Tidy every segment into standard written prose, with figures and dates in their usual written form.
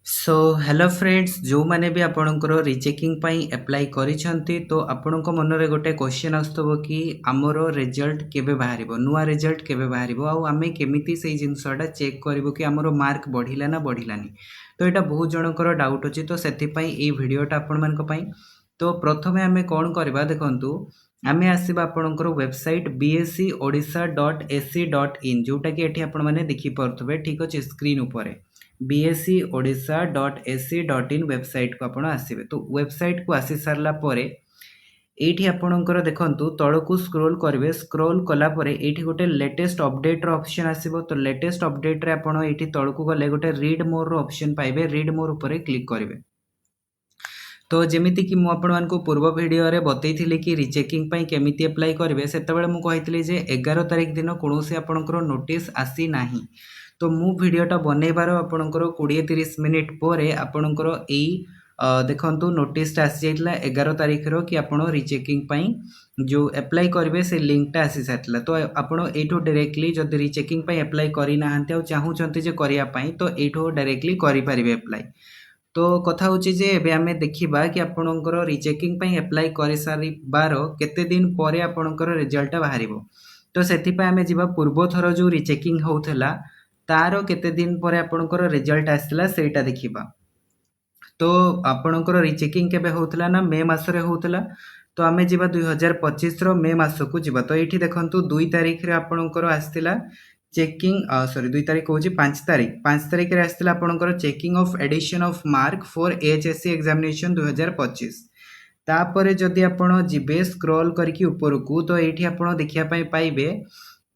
So hello friends जो माने भी आपणकर रिचेकिंग पाई अप्लाई करिसंती तो आपणक मनरे गोटे क्वेश्चन आस्तबो कि हमर रिजल्ट केबे बाहरिबो नुवा रिजल्ट केबे बाहरिबो आ आमे केमिति सेही जिंसटा चेक करबो कि हमर मार्क बढ़िला ना बढ़िलानी। तो एटा बहुत जनकर डाउट अछि तो सेति पई ए वीडियोटा आपण मानक पई। तो प्रथमे आमे कोन करबा देखंतु आमे आसीबा आपणकर वेबसाइट bscodisha.ac.in जोटा कि एठी आपण माने देखि परथबे ठीक अछि स्क्रीन ऊपर bscodisha.ac.in वेबसाइट को आपण आसीबे। तो वेबसाइट को आसी सारला परे एठी आपणकर देखंतु तळकू स्क्रॉल करिवे स्क्रॉल कला परे एठी गोटे लेटेस्ट अपडेट रो ऑप्शन आसीबो। तो लेटेस्ट अपडेट रे आपण एठी तळकू गले गोटे रीड मोर रो ऑप्शन पाइबे रीड मोर ऊपर क्लिक करिवे। तो जेमिति कि मु आपण मानकु पूर्व वीडियो रे बतैथिले कि रिचेकिंग पई केमिति अप्लाई करिवे सेतेबेले मु कहितले जे 11 तारिख दिन कोनोसी आपणकर नोटिस आसी नाही। तो मु वीडियोटा बनैबार आपणकर 20-30 मिनिट परे आपणकर एई देखंतु नोटिसटा आसी जाइतला 11 तारिख रो कि आपण रिचेकिंग पई जो अप्लाई करिवे से लिंकटा आसी सातला। तो आपण एठो डायरेक्टली जदि रिचेकिंग पई अप्लाई करि नाहंते आ चाहूचंती जे करिया पई तो एठो डायरेक्टली करि परिबे अप्लाई। तो कथा होची जे एबे आमे देखिबा कि आपणकर रिचेकिंग पई अप्लाई करि सारिबार केते दिन परे आपणकर रिजल्ट बाहरिबो। तो सेति पई आमे जिबा पूर्व थरो जो रिचेकिंग होउथला तारो केते दिन परे आपणकर रिजल्ट आसिला सेटा देखिबा। तो आपणकर रिचेकिंग केबे होउथला ना मे मासरे होउथला। तो आमे जिबा 2025 रो मे मास को जिबा। तो एठी देखंतु 2 तारिख रे आपणकर आस्तिला चेकिंग सॉरी 2 तारिख होची 5 तारिख 5 तारिख रे आस्तिला आपणकर checking of addition of mark for HSC examination 2025। तापरे जदि आपण जिबे स्क्रॉल करके ऊपर को तो एठी आपण देखिया पई पाइबे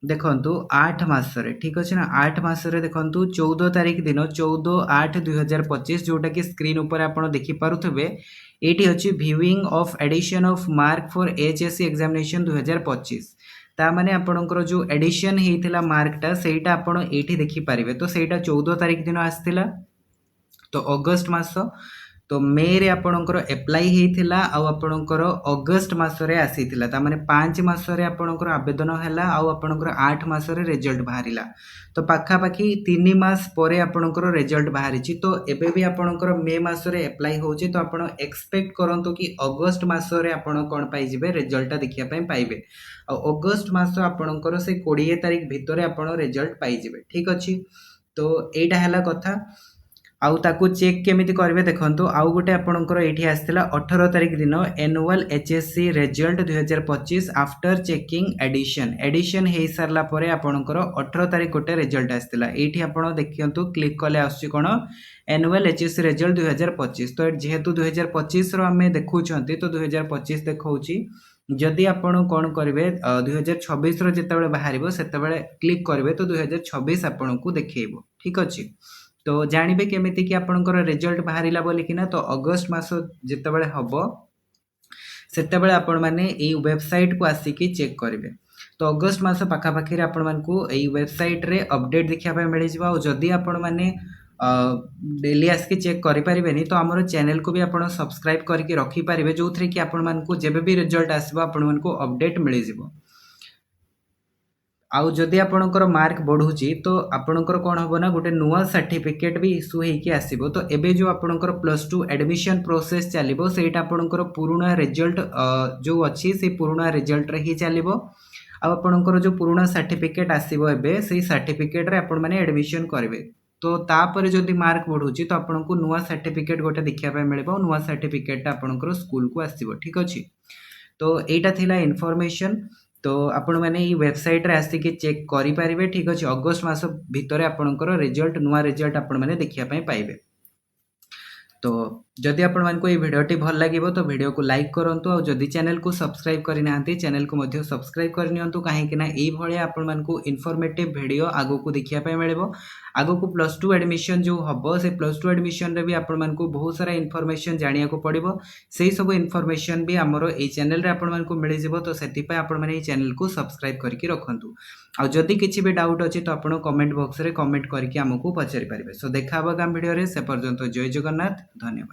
देखंतु 8 मासरे ठीक अछि ना 8 मासरे देखंतु 14 तारिख दिन 14/8/2025 जोटा कि स्क्रीन ऊपर आपण देखि पारुथबे एठी अछि viewing of addition of mark for HSC examination 2025। ता माने आपणकर जो एडिशन हेइथिला मार्कटा सेटा आपण एठी देखि पारिबे। तो सेटा 14 तारिख दिन आस्थिला। तो अगस्त मास तो मे रे आपणकर अप्लाई हेइथिला आ आपणकर अगस्त मासरे आसीथिला। ता माने 5 मासरे आपणकर आवेदन हैला आ आपणकर 8 मासरे रिजल्ट बाहरिला। तो पाखा पाखी 3 मास परे आपणकर रिजल्ट बाहरिची। तो एबे भी आपणकर मे मासरे अप्लाई होची तो आपण एक्सपेक्ट करंतो कि अगस्त मासरे आपण कोन पाई जिवे रिजल्ट देखिया पई पाइबे। आ अगस्त मास आपणकर से 20 तारिख भितरे आपण रिजल्ट पाई जिवे ठीक अछि। तो एटा हैला कथा आउ ताकू चेक केमिति करबे देखंतु आउ गोटे आपणकर एठी आस्थिला 18 तारिख दिन annual HSC result 2025 after checking addition हेइ सारला परे आपणकर 18 तारिख गोटे रिजल्ट आस्थिला। एठी आपण देखियंतु क्लिक कले आसी कोन एनुअल एचएससी रिजल्ट 2025। तो जेहेतु 2025 रो हमें देखुछंती तो 2025 देखौची। जदि आपण कोन करबे 2026 रो जेतेबेले बाहरिबो सेतेबेले क्लिक करबे तो 2026 आपणकू देखैबो ठीक अछि। तो जानिबे केमिति कि आपणकर रिजल्ट बाहरिला बोली किना तो अगस्त मास जेतेबेले हबो सेतेबेले आपण माने एई वेबसाइट को आसीकी चेक करिवे। तो अगस्त मास पाखा पाखी रे आपण मानकू एई वेबसाइट रे अपडेट देखिया पय मिलि जिवो। आ जदि आपण माने डेली आसीकी चेक करि परिबेनी तो हमर चैनल को भी आपण सब्सक्राइब करके रखि परिबे जोथरे कि आपण मानकू जेबे भी रिजल्ट आसीबो आपण मानकू अपडेट मिलि जिवो। आउ जदि आपणकर मार्क बढ़ुची तो आपणकर कोन हबो ना गोटे नुवा सर्टिफिकेट भी इशू हेकी आसीबो। तो एबे जो आपणकर +2 एडमिशन प्रोसेस चलिबो सेटा आपणकर पुराना रिजल्ट जो अछि से पुराना रिजल्ट रे ही चलिबो। आ आपणकर जो पुराना सर्टिफिकेट आसीबो एबे सेही सर्टिफिकेट रे आपण माने एडमिशन करबे। तो तापर जदि मार्क बढ़ुची तो आपणको नुवा सर्टिफिकेट गोटे देखिया पय मिलबो नुवा सर्टिफिकेट आपणकर स्कूल को आसीबो ठीक अछि। तो एटा थिला इन्फॉर्मेशन। तो आपण माने ई वेबसाइट रे आसी के चेक करि परिबे ठीक अछि। अगस्त मास भितरे आपणकर रिजल्ट नुवा रिजल्ट आपण माने देखिया पय पाइबे। तो जदि आपण मानको ई भिडियोटी भल लागिबो तो वीडियो को लाइक करंतु और जदि चैनल को सब्सक्राइब करि नाहंती चैनल को मध्य सब्सक्राइब कर नियंतु काहे कि ना एई भलिया आपण मानको इन्फॉर्मेटिव वीडियो आगो को देखिया पय मिलबो। आगो को +2 एडमिशन जो हबो से +2 एडमिशन रे भी आपण मानको बहुत सारा इन्फॉर्मेशन जानिया को पड़िबो। सेही सब इन्फॉर्मेशन भी हमरो एई चैनल रे आपण मानको मिलि जिवो। तो सेति पय आपण माने एई चैनल को सब्सक्राइब करके रखंतु। आ जदि किछि भी डाउट अछि तो आपण कमेंट बॉक्स रे कमेंट करके हमकु पचारि परिबे। सो देखा हबो गाम वीडियो रे से पर्यंत जय जगन्नाथ धन्यवाद।